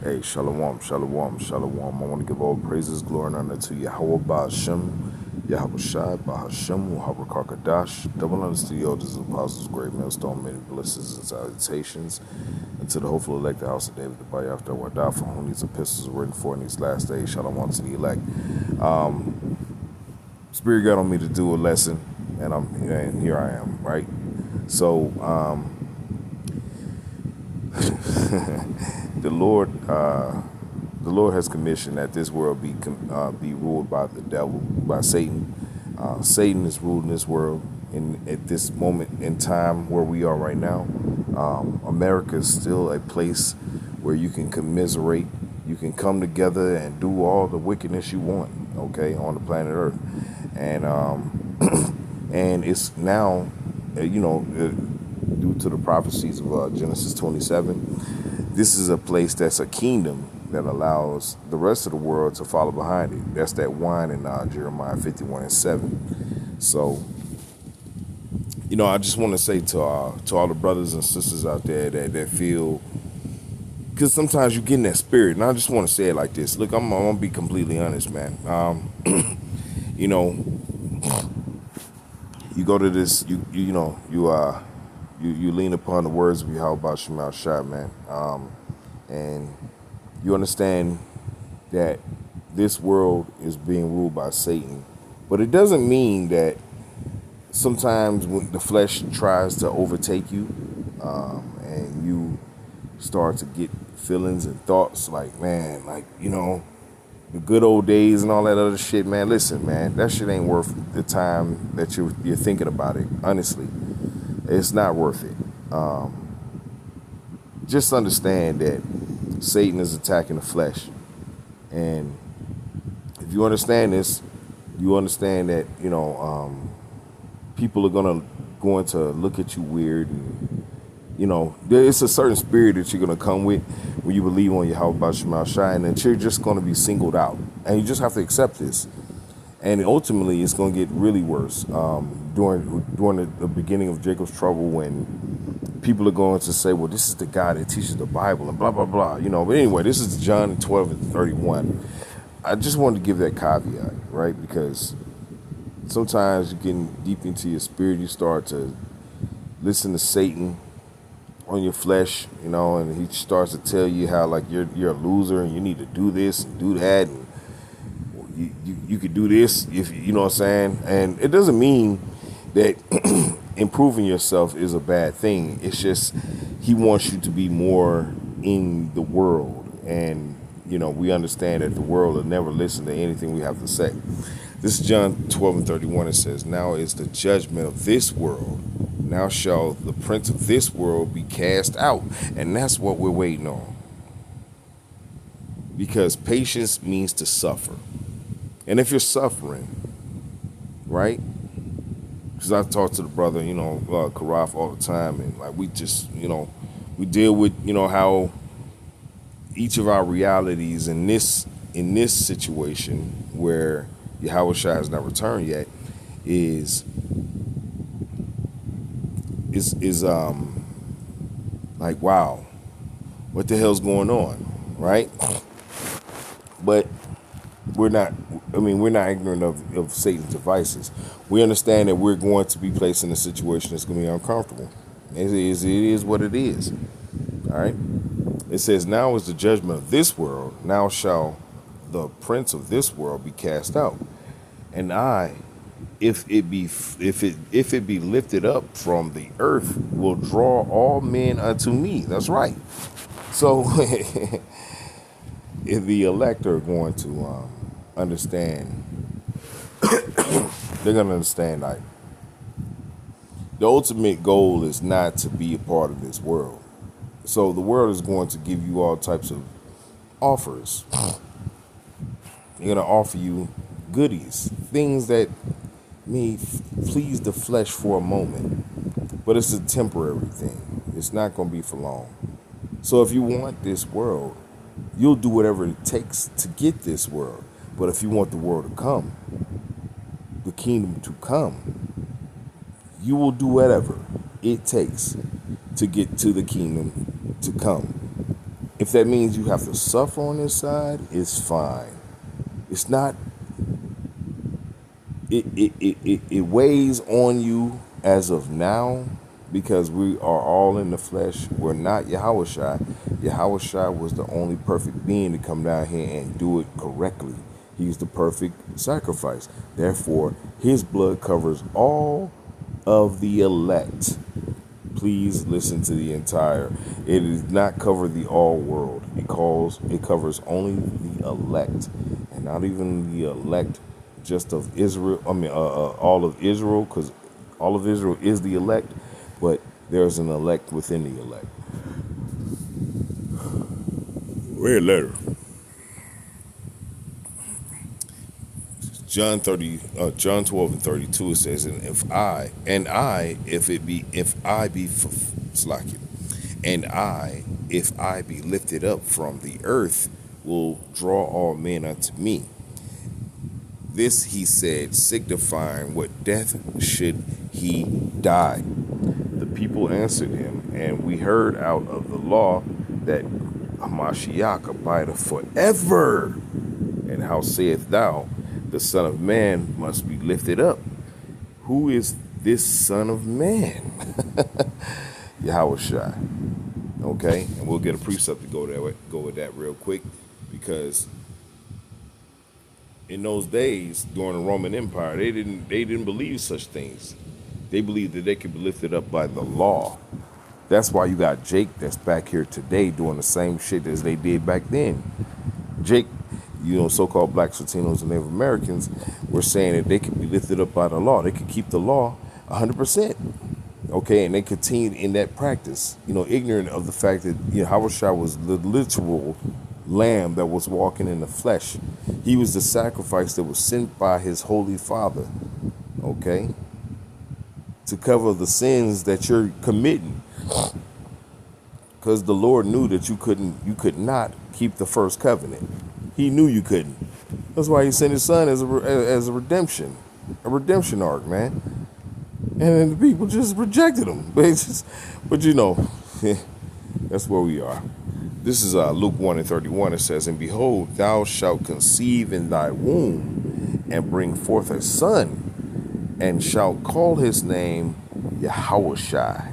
Hey, shalom, shalom, shalom. I want to give all praises, glory, and honor to Yahweh Ba'ashem, Yahweh Shai, Ba'ashem, Yahweh Kakadash, double honors to the elders, apostles, great millstone, many blessings and salutations, and to the hopeful elect, the house of David, the Bay after Wadah, for whom these epistles were written for in these last days. Shalom to the elect. Spirit got on me to do a lesson, and here I am, right? So, the Lord has commissioned that this world be ruled by the devil, by Satan. Satan is ruling this world, and at this moment in time where we are right now, America is still a place where you can commiserate, you can come together and do all the wickedness you want, okay, on the planet Earth, and and it's now, due to the prophecies of Genesis 27, this is a place that's a kingdom that allows the rest of the world to follow behind it. That's that wine in Jeremiah 51:7. So, I just want to say to all the brothers and sisters out there that feel, because sometimes you get in that spirit, and I just want to say it like this. Look, I'm gonna be completely honest, man. You know, you go to this, you lean upon the words of Yahweh Shemal Shai, man, and you understand that this world is being ruled by Satan, but it doesn't mean that sometimes when the flesh tries to overtake you, and you start to get feelings and thoughts like, man, the good old days and all that other shit, man. Listen, man, that shit ain't worth the time that you're thinking about it. Honestly, it's not worth it. Just understand that Satan is attacking the flesh, and if you understand this, you understand that people are going to look at you weird, and it's a certain spirit that you're gonna come with when you believe on Yahweh Shemal Shai, and that you're just gonna be singled out, and you just have to accept this. And ultimately, it's gonna get really worse. During the beginning of Jacob's trouble, when people are going to say, "Well, this is the guy that teaches the Bible," and blah blah blah, But anyway, this is John 12:31. I just wanted to give that caveat, right? Because sometimes you get deep into your spirit, you start to listen to Satan on your flesh, and he starts to tell you how you're a loser and you need to do this and do that, and you could do this if you know what I'm saying. And it doesn't mean that improving yourself is a bad thing. It's just he wants you to be more in the world, and we understand that the world will never listen to anything we have to say. This is John 12:31. It says, "Now is the judgment of this world. Now shall the prince of this world be cast out." And that's what we're waiting on. Because patience means to suffer. And if you're suffering, right? Because I talk to the brother, Karaf all the time, and we just, we deal with, how each of our realities in this situation where Yahweh Shai has not returned yet is wow, what the hell's going on, right? But we're not ignorant of Satan's devices. We understand that we're going to be placed in a situation that's going to be uncomfortable. It is what it is. All right. It says, "Now is the judgment of this world. Now shall the prince of this world be cast out. And if it be lifted up from the earth, will draw all men unto me." That's right. So if the elect are going to understand, they're going to understand the ultimate goal is not to be a part of this world. So the world is going to give you all types of offers. They're going to offer you goodies, things that may please the flesh for a moment, but it's a temporary thing. It's not going to be for long. So if you want this world, you'll do whatever it takes to get this world. But if you want the world to come, the kingdom to come, you will do whatever it takes to get to the kingdom to come. If that means you have to suffer on this side, it's fine. It's not, it weighs on you as of now because we are all in the flesh. We're not Yahushua. Yahushua was the only perfect being to come down here and do it correctly. He's the perfect sacrifice. Therefore, his blood covers all of the elect. Please listen to the entire. It does not cover the all world. It covers only the elect, and not even the elect just of Israel. I mean, all of Israel, because all of Israel is the elect, but there's an elect within the elect. Read letter. John 12 and 32, it says, and if I be lifted up from the earth, will draw all men unto me. This he said, signifying what death should he die. The people answered him, and we heard out of the law that Mashiach abideth forever. And how sayest thou, the Son of Man must be lifted up? Who is this Son of Man? Yahushua. Okay, and we'll get a precept to go with that real quick, because in those days during the Roman Empire, they didn't believe such things. They believed that they could be lifted up by the law. That's why you got Jake that's back here today doing the same shit as they did back then. Jake, so-called blacks, Latinos, and Native Americans were saying that they could be lifted up by the law. They could keep the law 100%. Okay, and they continued in that practice, ignorant of the fact that Yahushua was the literal lamb that was walking in the flesh. He was the sacrifice that was sent by his holy Father, okay, to cover the sins that you're committing. Because the Lord knew that you could not keep the first covenant. He knew you couldn't. That's why he sent his son as a redemption arc, man. And then the people just rejected him. But that's where we are. This is Luke 1 and 31. It says, and behold, thou shalt conceive in thy womb and bring forth a son, and shalt call his name Yahushua.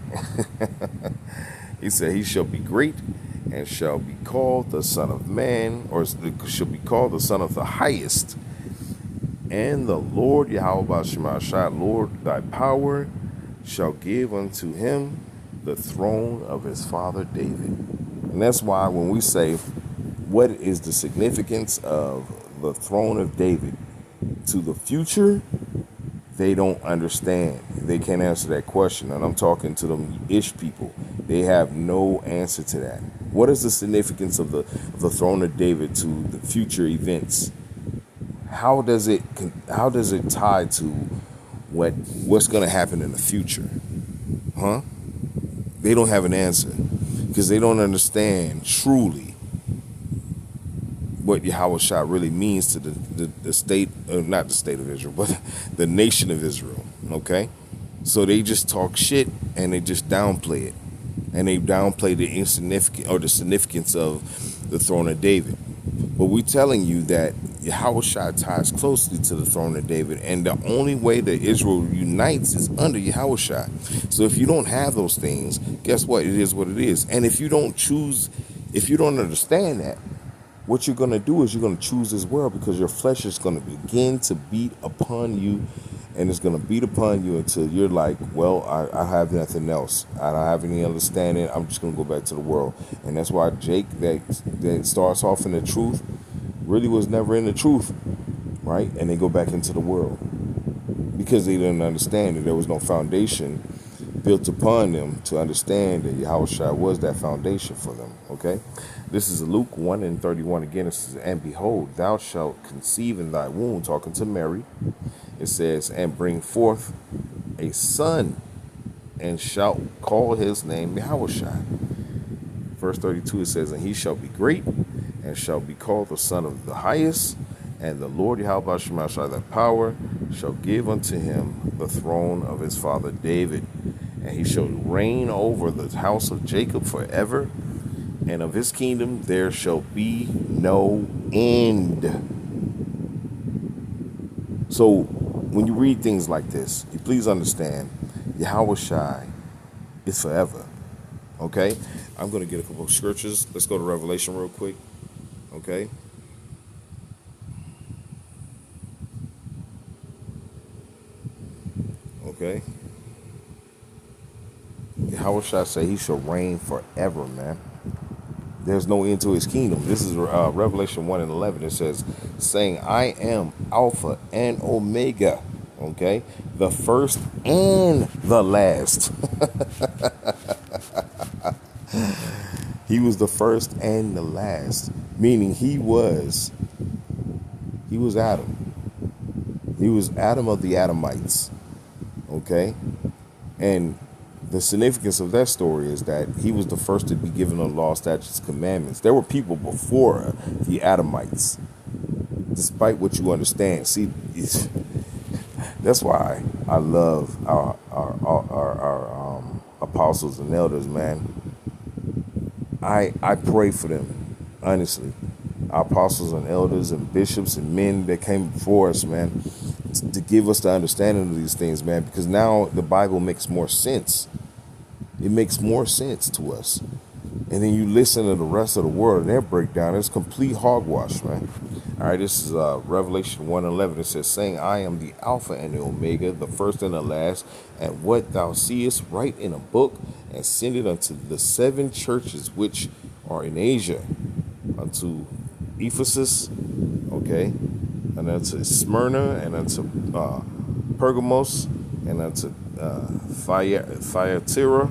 He said, he shall be great and shall be called the Son of Man, or shall be called the Son of the Highest. And the Lord Yahweh Shemashah, Lord, thy power shall give unto him the throne of his father David. And that's why when we say, what is the significance of the throne of David to the future, they don't understand. They can't answer that question. And I'm talking to them Ish people. They have no answer to that. What is the significance of the throne of David to the future events? How does it tie to what's going to happen in the future? Huh? They don't have an answer because they don't understand truly what Yahushua really means to the state, not the state of Israel, but the nation of Israel. Okay, so they just talk shit and they just downplay it, and they downplay the significance of the throne of David. But we're telling you that Yahushua ties closely to the throne of David, and the only way that Israel unites is under Yahushua. So if you don't have those things, guess what? It is what it is. And if you don't understand that, what you're going to do is you're going to choose this world, because your flesh is going to begin to beat upon you, and it's going to beat upon you until you're like, well, I have nothing else. I don't have any understanding. I'm just going to go back to the world. And that's why Jake, that starts off in the truth, really was never in the truth, right? And they go back into the world because they didn't understand that there was no foundation built upon them to understand that Yahushua was that foundation for them, okay? This is Luke 1 and 31 again. It says, and behold, thou shalt conceive in thy womb, talking to Mary. It says, and bring forth a son, and shalt call his name Yahushua. Verse 32, it says, and he shall be great, and shall be called the Son of the Highest, and the Lord Yahweh Shemashah, thy power, shall give unto him the throne of his father David, and he shall reign over the house of Jacob forever, and of his kingdom there shall be no end. So when you read things like this, you please understand Yahweh Shai is forever. Okay? I'm going to get a couple of scriptures. Let's go to Revelation real quick. Okay? Okay? Yahweh Shai say he shall reign forever, man. There's no end to his kingdom. This is Revelation 1 and 11. It says, saying, I am Alpha and Omega. Okay? The first and the last. He was the first and the last. Meaning he was Adam. He was Adam of the Adamites. Okay? And the significance of that story is that he was the first to be given the law, statutes, commandments. There were people before the Adamites, despite what you understand. See, that's why I love our apostles and elders, man. I pray for them, honestly. Our apostles and elders and bishops and men that came before us, man, to give us the understanding of these things, man, because now the Bible makes more sense. It makes more sense to us. And then you listen to the rest of the world and their breakdown. It's complete hogwash, man. All right, this is Revelation 1:11. It says, saying, I am the Alpha and the Omega, the first and the last. And what thou seest, write in a book and send it unto the 7 churches which are in Asia, unto Ephesus, okay, and unto Smyrna, and unto Pergamos, and unto Thyatira,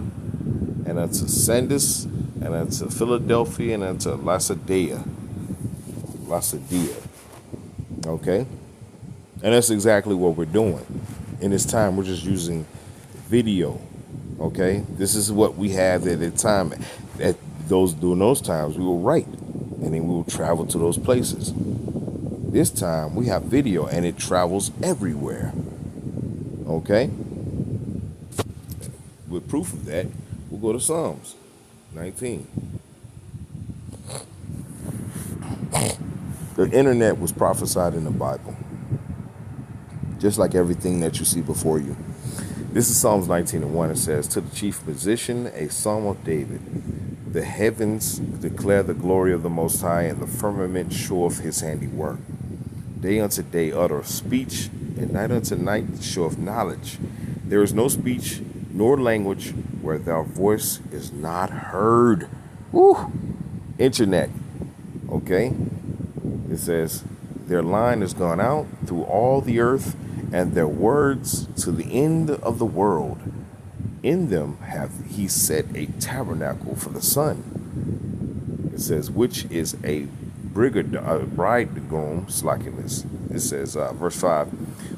and unto Sardis, and unto Philadelphia, and unto Laodicea. Okay? And that's exactly what we're doing. In this time, we're just using video. Okay? This is what we have at the time. During those times, we will write, and then we will travel to those places. This time, we have video, and it travels everywhere. Okay? With proof of that, we'll go to Psalms 19. The internet was prophesied in the Bible, just like everything that you see before you. This is Psalms 19:1. It says, to the chief musician, a psalm of David. The heavens declare the glory of the Most High, and the firmament showeth his handiwork. Day unto day uttereth speech, and night unto night showeth knowledge. There is no speech nor language where thy voice is not heard. Woo! Internet. Okay? It says, their line is gone out through all the earth, and their words to the end of the world. In them hath he set a tabernacle for the sun. It says, which is a bridegroom, slackiness. It says, verse 5,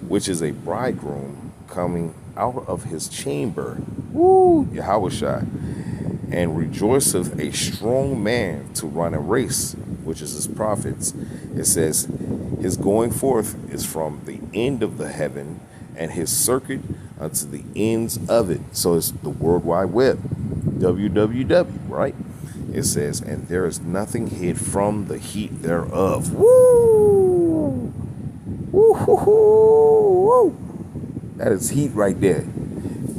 which is a bridegroom coming out of his chamber, woo, Yahushua, and rejoiceth a strong man to run a race, which is his prophets. It says, his going forth is from the end of the heaven, and his circuit unto the ends of it. So it's the World Wide Web, www, right? It says, and there is nothing hid from the heat thereof. Woo! Woo, hoo, hoo, woo. That is heat right there.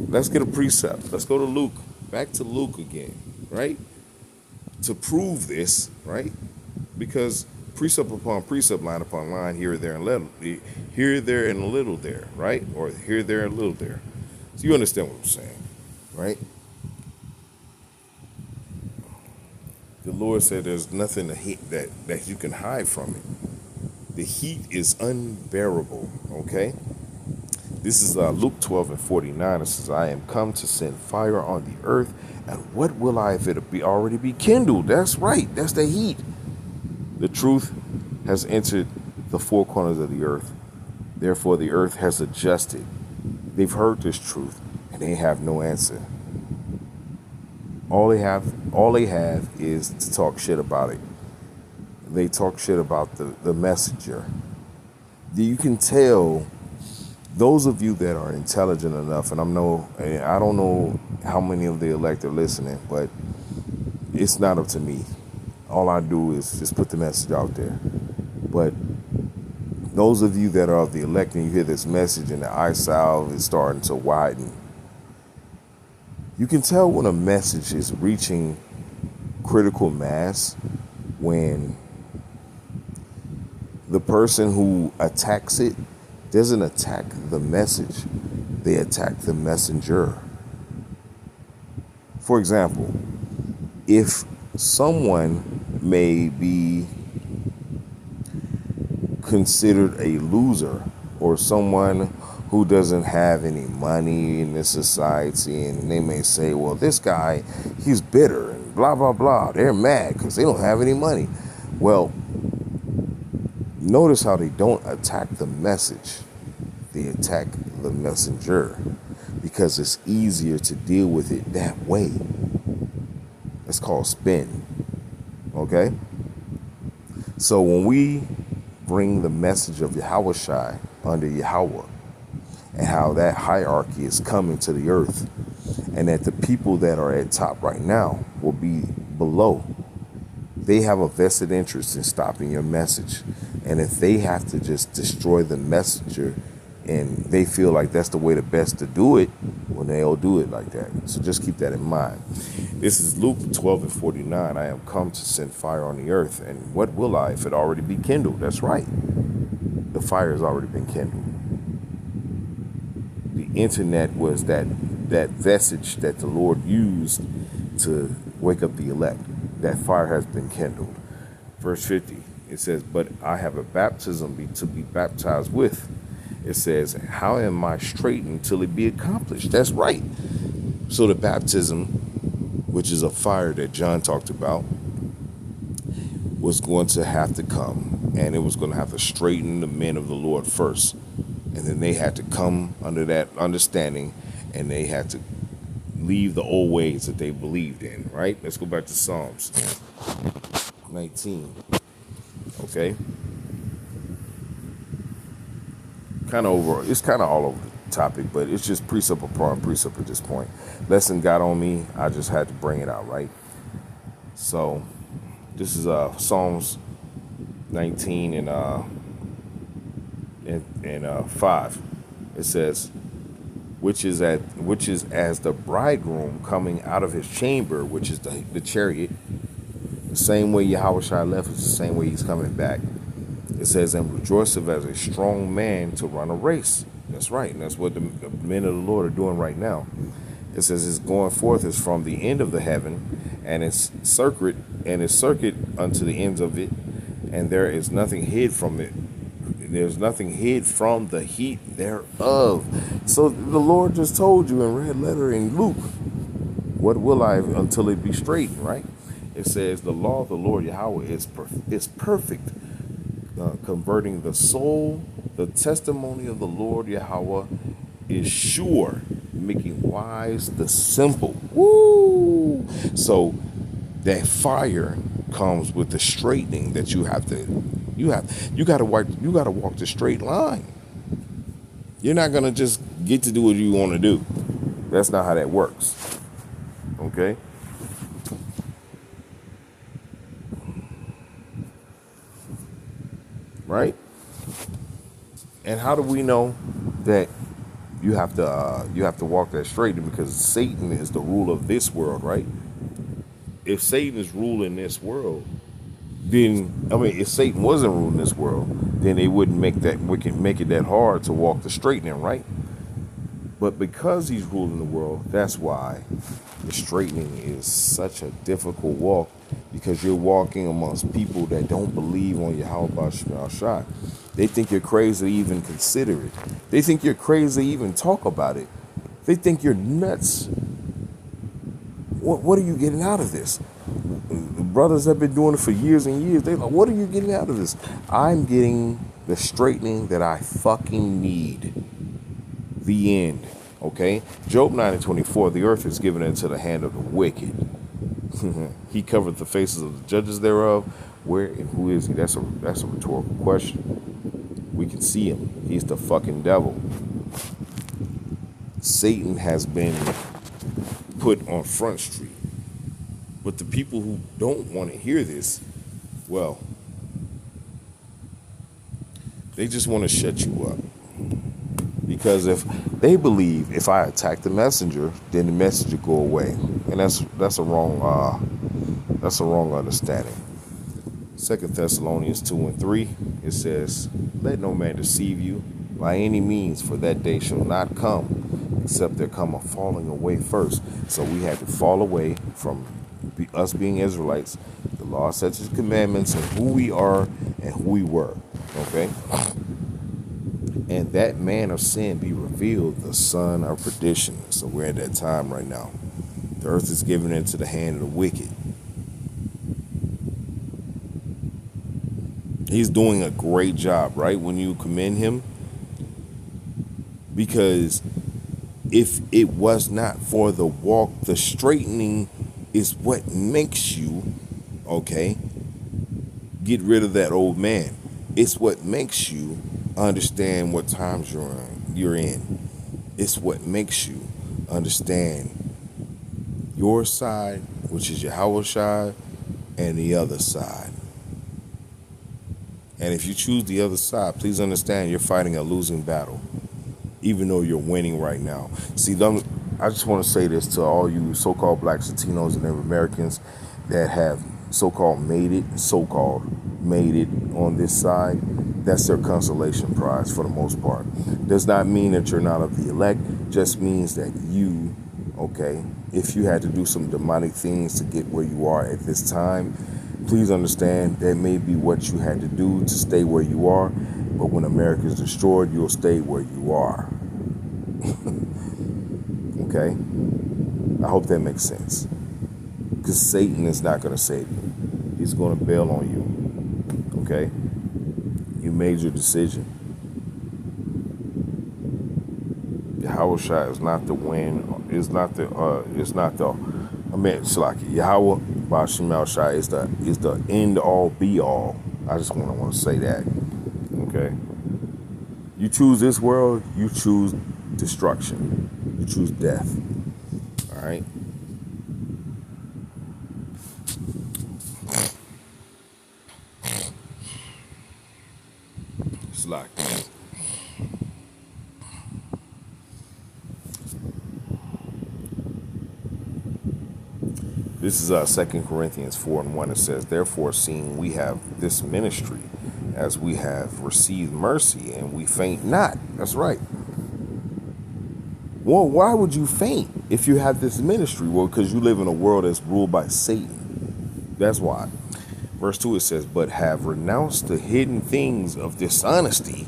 Let's get a precept. Let's go to Luke. Back to Luke again, right? To prove this, right? Because precept upon precept, line upon line, here, there, and little, here, there, and a little there, right? Or here, there, and a little there. So you understand what I'm saying, right? The Lord said there's nothing that you can hide from it. The heat is unbearable, okay? This is Luke 12:49. It says, I am come to send fire on the earth, and what will I if it be already be kindled? That's right. That's the heat. The truth has entered the four corners of the earth. Therefore, the earth has adjusted. They've heard this truth, and they have no answer. All they have is to talk shit about it. They talk shit about the messenger. You can tell those of you that are intelligent enough, and I don't know how many of the elect are listening, but it's not up to me. All I do is just put the message out there. But those of you that are of the elect and you hear this message and the eye salve is starting to widen, you can tell when a message is reaching critical mass when the person who attacks it doesn't attack the message, they attack the messenger. For example, if someone may be considered a loser or someone who doesn't have any money in this society, and they may say, well, this guy, he's bitter and blah, blah, blah. They're mad because they don't have any money. Well, notice how they don't attack the message. They attack the messenger because it's easier to deal with it that way. It's called spin. Okay? So when we bring the message of Yahushai under Yahweh and how that hierarchy is coming to the earth and that the people that are at top right now will be below, they have a vested interest in stopping your message. And if they have to just destroy the messenger and they feel like that's the way the best to do it, well, they'll do it like that. So just keep that in mind. This is Luke 12:49. I am come to send fire on the earth. And what will I if it already be kindled? That's right. The fire has already been kindled. The internet was that vestige that the Lord used to wake up the elect. That fire has been kindled. Verse 50, it says, but I have a baptism to be baptized with. It says, how am I straightened till it be accomplished? That's right. So the baptism, which is a fire that John talked about, was going to have to come, and it was going to have to straighten the men of the Lord first. And then they had to come under that understanding, and they had to leave the old ways that they believed in, right? Let's go back to Psalms 19. Okay? It's kind of all over the topic, but it's just precept upon precept at this point. Lesson got on me. I just had to bring it out, right? So this is Psalms 19 and 5. It says, which is as the bridegroom coming out of his chamber, which is the chariot. The same way Yahushua left is the same way he's coming back. It says, and rejoiceth as a strong man to run a race. That's right. And that's what the men of the Lord are doing right now. It says it's going forth is from the end of the heaven, and its circuit unto the ends of it, and there is nothing hid from it. There's nothing hid from the heat thereof. So the Lord just told you in red letter in Luke, what will I until it be straightened, right? It says the law of the Lord Yahweh is perfect, converting the soul. The testimony of the Lord Yahweh is sure, making wise the simple. Woo! So that fire comes with the straightening that you got to walk the straight line. You're not gonna just get to do what you want to do. That's not how that works. Okay? Right? And how do we know that you have to walk that straight? Because Satan is the ruler of this world, right? If Satan is ruling this world, then if Satan wasn't ruling this world, then they wouldn't make it that hard to walk the straightening, right? But because he's ruling the world, that's why the straightening is such a difficult walk, because you're walking amongst people that don't believe on Yahweh Shema Shai. They think you're crazy to even consider it. They think you're crazy to even talk about it. They think you're nuts. What are you getting out of this? The brothers have been doing it for years and years. They're like, what are you getting out of this? I'm getting the straightening that I fucking need. The end. Okay? Job 9:24, the earth is given into the hand of the wicked. He covered the faces of the judges thereof. Where and who is he? That's a rhetorical question. We can see him. He's the fucking devil. Satan has been put on Front Street. But the people who don't want to hear this, well, they just want to shut you up. Because if they believe if I attack the messenger, then the messenger go away, and that's a wrong understanding. 2 Thessalonians 2:3, it says, "Let no man deceive you by any means, for that day shall not come, except there come a falling away first." So we had to fall away from us being Israelites. The law sets His commandments and who we are and who we were. Okay. And that man of sin be revealed, the son of perdition. So we're at that time right now. The earth is given into the hand of the wicked. He's doing a great job, right? When you commend him. Because if it was not for the walk, the straightening is what makes you, okay, get rid of that old man. It's what makes you understand what times you're in. It's what makes you understand your side, which is Yahweh Shai, and the other side. And if you choose the other side, please understand you're fighting a losing battle, even though you're winning right now. See, I just want to say this to all you so-called blacks, Latinos, and Native Americans that have so-called made it on this side. That's their consolation prize for the most part. Does not mean that you're not of the elect. Just means that you, okay, if you had to do some demonic things to get where you are at this time, please understand that may be what you had to do to stay where you are. But when America is destroyed, you'll stay where you are. Okay? I hope that makes sense. Because Satan is not going to save you. He's going to bail on you. Okay? You made your decision. Yahweh Shai is not the win. It's not the Shalaki. Yahweh Ba'Shem Shai is the end all be all. I just want to say that. Okay? You choose this world, you choose destruction. You choose death. All right? It's like this is 2 Corinthians 4:1. It says, "Therefore, seeing we have this ministry, as we have received mercy, and we faint not." That's right. Well, why would you faint if you have this ministry? Well, because you live in a world that's ruled by Satan. That's why. Verse 2, it says, "But have renounced the hidden things of dishonesty,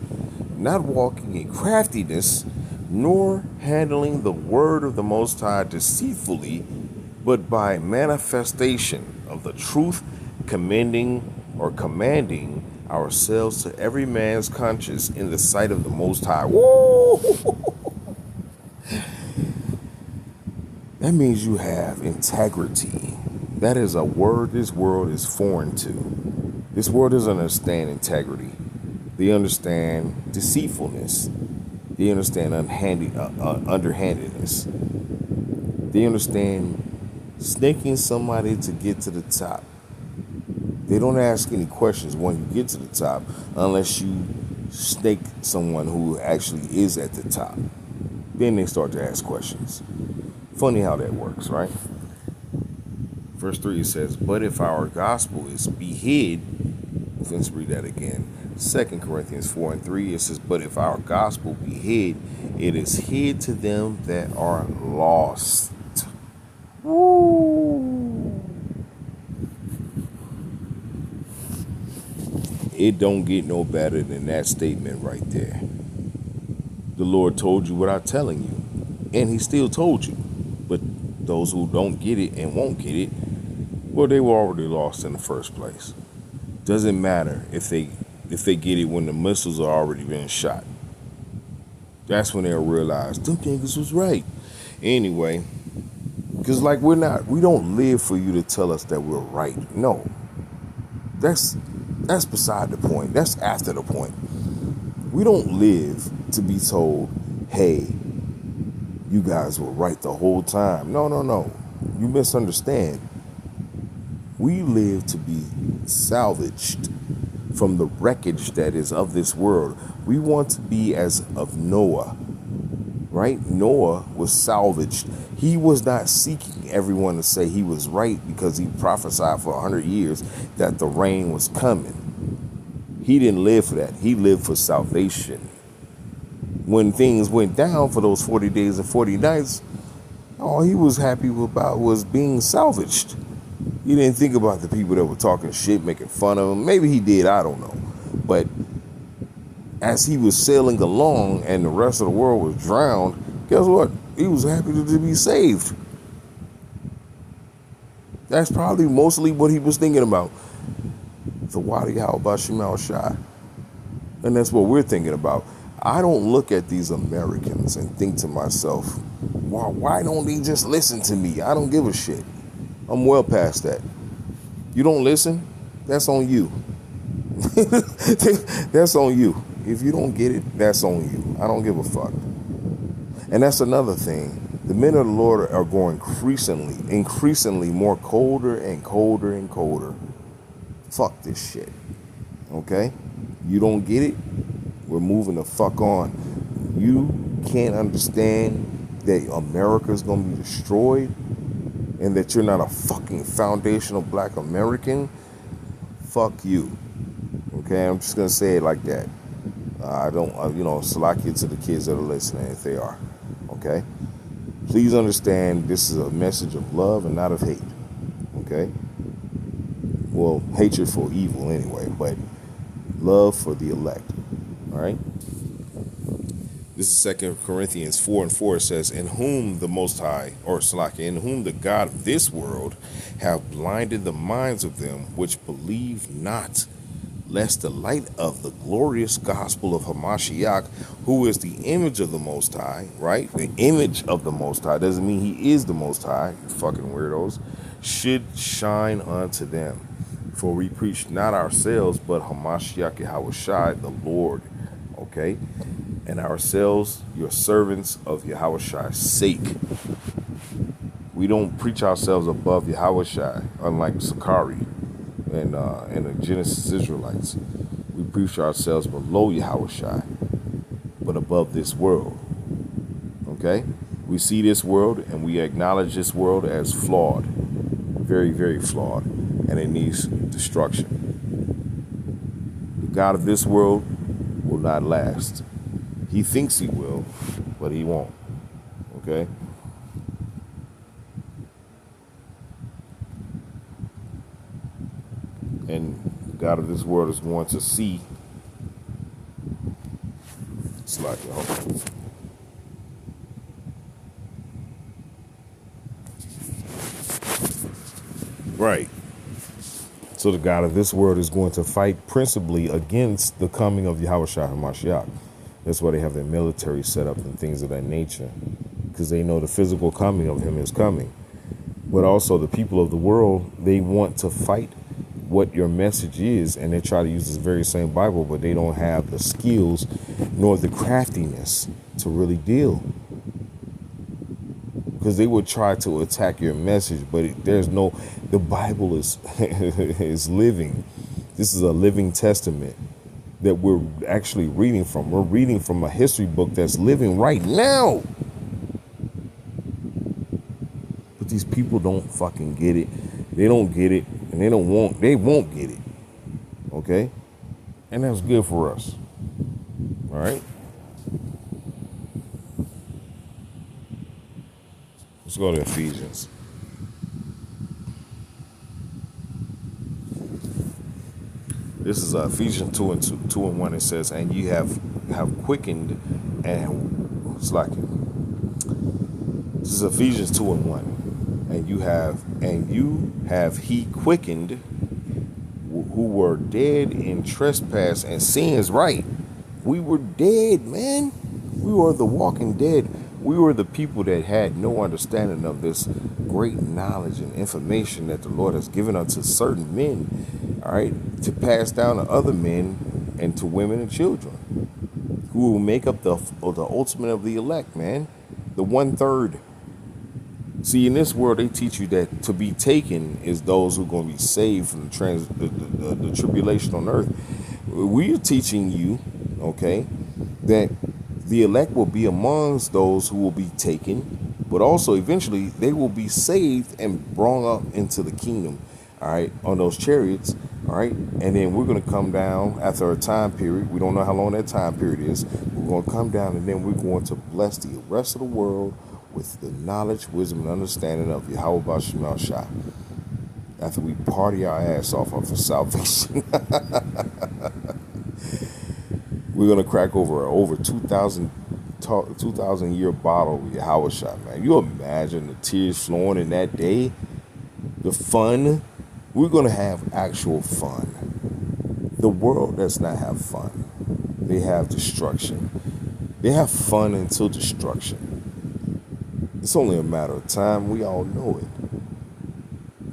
not walking in craftiness, nor handling the word of the Most High deceitfully, but by manifestation of the truth, commanding ourselves to every man's conscience in the sight of the Most High." Woo! That means you have integrity. That is a word this world is foreign to. This world doesn't understand integrity. They understand deceitfulness. They understand underhandedness. They understand snaking somebody to get to the top. They don't ask any questions when you get to the top unless you snake someone who actually is at the top. Then they start to ask questions. Funny how that works, right? Verse 3, it says, "But if our gospel is be hid," let's read that again. 2 Corinthians 4:3, it says, "But if our gospel be hid, it is hid to them that are lost." Woo! It don't get no better than that statement right there. The Lord told you without telling you, and He still told you. But those who don't get it and won't get it, well, they were already lost in the first place. Doesn't matter if they get it when the missiles are already been shot. That's when they'll realize them niggas was right. Anyway, because like we don't live for you to tell us that we're right. No, that's beside the point. That's after the point. We don't live to be told, "Hey, you guys were right the whole time." No. You misunderstand. We live to be salvaged from the wreckage that is of this world. We want to be as of Noah, right? Noah was salvaged. He was not seeking everyone to say he was right because he prophesied for 100 years that the rain was coming. He didn't live for that. He lived for salvation. When things went down for those 40 days and 40 nights, all he was happy about was being salvaged. He didn't think about the people that were talking shit, making fun of him. Maybe he did, I don't know. But as he was sailing along and the rest of the world was drowned, guess what? He was happy to be saved. That's probably mostly what he was thinking about. The Wadi Halba Shemal Shah. And that's what we're thinking about. I don't look at these Americans and think to myself, why don't they just listen to me? I don't give a shit. I'm well past that. You don't listen? That's on you. That's on you. If you don't get it, that's on you. I don't give a fuck. And that's another thing. The men of the Lord are going increasingly more colder and colder and colder. Fuck this shit. Okay? You don't get it? We're moving the fuck on. You can't understand that America's gonna be destroyed and that you're not a fucking foundational black American? Fuck you. Okay? I'm just gonna say it like that. I don't, salakia to the kids that are listening if they are. Okay? Please understand this is a message of love and not of hate. Okay? Well, hatred for evil anyway, but love for the elect. All right? This is 2 Corinthians 4:4. It says, in whom the Most High, or Salakia, in whom the God of this world have blinded the minds of them which believe not, lest the light of the glorious gospel of Hamashiach, who is the image of the Most High, right? The image of the Most High doesn't mean he is the Most High, you fucking weirdos, should shine unto them. For we preach not ourselves, but Hamashiach Yahushai, the Lord, okay? And ourselves, your servants of Yahushai's sake. We don't preach ourselves above Yahushai, unlike Sakari and the Genesis Israelites. We preach ourselves below Yahushai, but above this world. Okay? We see this world and we acknowledge this world as flawed. Very, very flawed. And it needs destruction. The God of this world will not last. He thinks he will, but he won't. Okay? And the God of this world is going to see. It's like, right. So the God of this world is going to fight principally against the coming of Yahushua HaMashiach. That's why they have their military set up and things of that nature, because they know the physical coming of him is coming. But also the people of the world, they want to fight what your message is, and they try to use this very same Bible, but they don't have the skills nor the craftiness to really deal. Because they would try to attack your message, but there's no, the Bible is is living. This is a living testament that we're actually reading from. We're reading from a history book that's living right now. But these people don't fucking get it. They don't get it, and they won't get it. Okay? And that's good for us. All right? Let's go to Ephesians. This is Ephesians 2:1. It says, and you have quickened and slackened. This is Ephesians 2:1. And you have he quickened who were dead in trespass and sins. Right. We were dead, man. We were the walking dead. We were the people that had no understanding of this great knowledge and information that the Lord has given unto certain men, all right, to pass down to other men and to women and children, who will make up the ultimate of the elect, man, the 1/3. See, in this world, they teach you that to be taken is those who are going to be saved from the tribulation on earth. We are teaching you, okay, that the elect will be amongst those who will be taken, but also eventually they will be saved and brought up into the kingdom, all right, on those chariots, all right, and then we're going to come down after a time period. We don't know how long that time period is. We're going to come down, and then we're going to bless the rest of the world with the knowledge, wisdom, and understanding of Yahweh Bashim Shah. After we party our ass off for salvation, we're gonna crack over 2,000 year bottle of Yahweh Shah, man. You imagine the tears flowing in that day, the fun. We're gonna have actual fun. The world does not have fun. They have destruction. They have fun until destruction. It's only a matter of time. We all know it.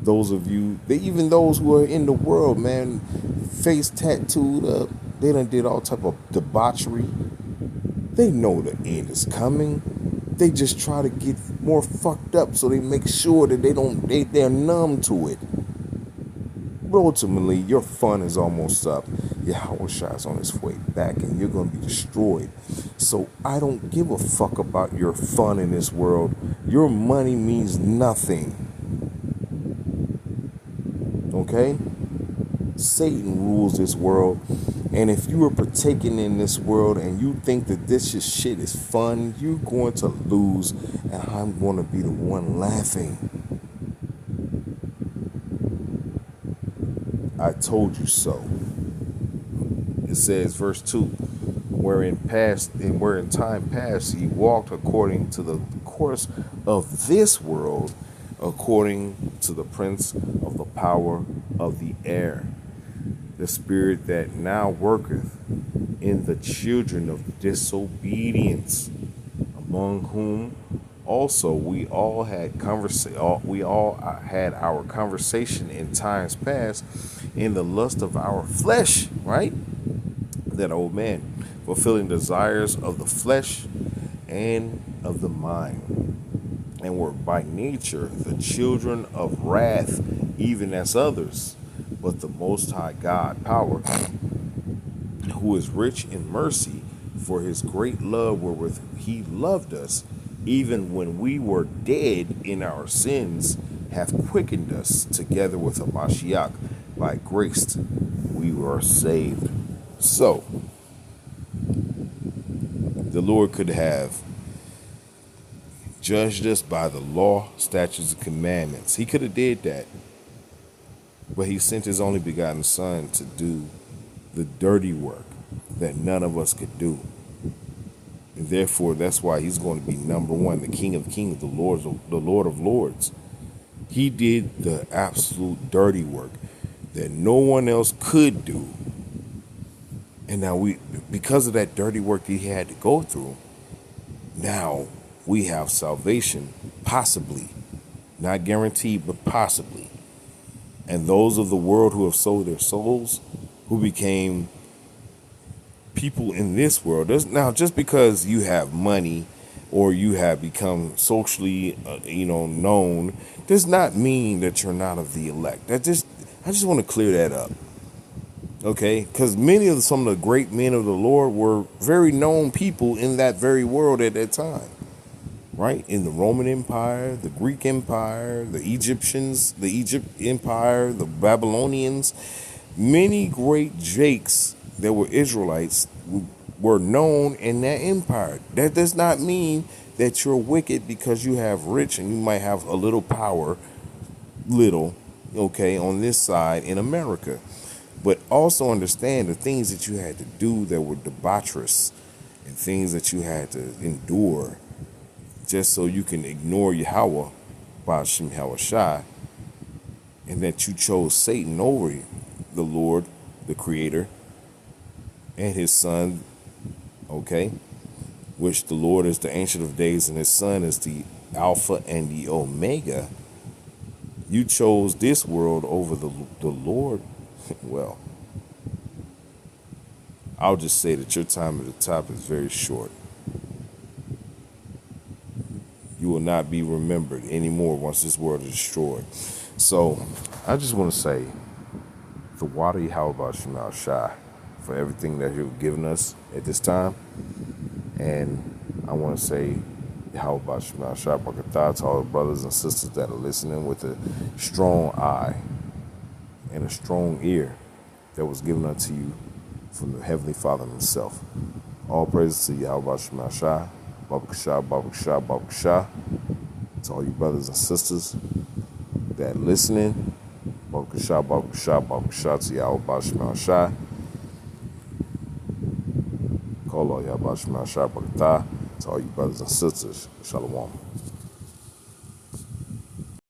Those of you, even those who are in the world, man, face tattooed up, they done did all type of debauchery. They know the end is coming. They just try to get more fucked up so they make sure that they're numb to it. But ultimately, your fun is almost up. Yahweh Shah is on his way back, and you're going to be destroyed. So I don't give a fuck about your fun in this world. Your money means nothing. Okay? Satan rules this world. And if you are partaking in this world and you think that this shit is fun, you're going to lose. And I'm going to be the one laughing. I told you so. It says, verse 2, where in time past he walked according to the course of this world, according to the prince of the power of the air, the spirit that now worketh in the children of disobedience, among whom also we all had our conversation in times past in the lust of our flesh, right? That old man, fulfilling desires of the flesh and of the mind, and were by nature the children of wrath, even as others. But the Most High God, power, who is rich in mercy, for his great love wherewith he loved us, even when we were dead in our sins, hath quickened us together with a Mashiach. By grace we were saved. So, the Lord could have judged us by the law, statutes, and commandments. He could have did that. But he sent his only begotten son to do the dirty work that none of us could do. And therefore, that's why he's going to be number one, the King of Kings, the Lord of Lords. He did the absolute dirty work that no one else could do. And now because of that dirty work that he had to go through, now we have salvation, possibly. Not guaranteed, but possibly. And those of the world who have sold their souls, who became people in this world. Now, just because you have money or you have become socially, known, does not mean that you're not of the elect. I just want to clear that up. Okay? Because some of the great men of the Lord were very known people in that very world at that time. Right? In the Roman Empire, the Greek Empire, the Egyptians, the Egypt Empire, the Babylonians, many great jakes that were Israelites were known in that empire. That does not mean that you're wicked because you have rich and you might have a little power, on this side in America. But also understand the things that you had to do that were debaucherous and things that you had to endure just so you can ignore Yahweh, Ba'ashem Hawashai, and that you chose Satan over the Lord, the Creator, and his Son, which the Lord is the Ancient of Days and his Son is the Alpha and the Omega. You chose this world over the Lord. Well, I'll just say that your time at the top is very short. You will not be remembered anymore once this world is destroyed. So I just want to say, the water Yahweh Shemal Shai for everything that you've given us at this time. And I want to say, Yahweh Shemal Shai Barakatah to all the brothers and sisters that are listening with a strong eye and a strong ear that was given unto you from the Heavenly Father himself. All praises to Yahweh Shemal Shai, Babakashah, Babakashah, Babakashah. To all you brothers and sisters that are listening, Babakashah, Babakashah, Babakashah to Yahweh Shemal Shai. Call all Yahweh Shemal Shai Barakatah. To all you brothers and sisters, Shalom.